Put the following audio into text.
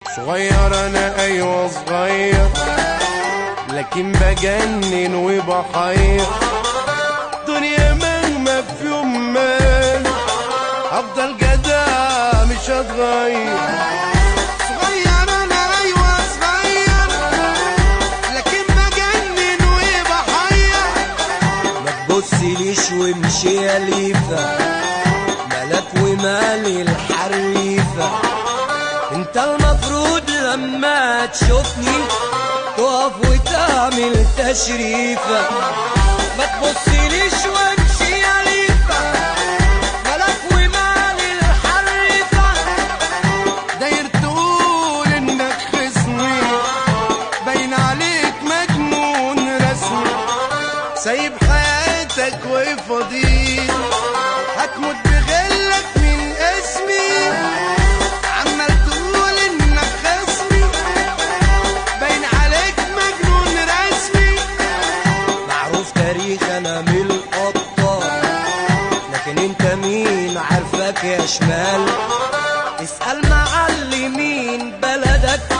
صغير انا ايوه صغير، لكن بجنن وبحير. دنيا مهما في يوم مال، افضل جدع مش هتغير. صغير انا ايوه صغير، لكن بجنن وبحير. ما تبصليش وامشي يا ليفا، مالك ومالي الحريفة. انت المفروض لما تشوفني تقف وتعمل تشريفة. ما تبصليش وامشي يا ليفا، مالك ومالي الحريفة. داير تقول انك خصمي، باين عليك مجنون رسمي. سايب حياتك وفضيل، هتموت بغلك من اسمي. عمال تقول انك خصمي، باين عليك مجنون رسمي. معروف تاريخ انا من الابطال، لكن انت مين عارفك يا شمال. اسأل معلمين بلدك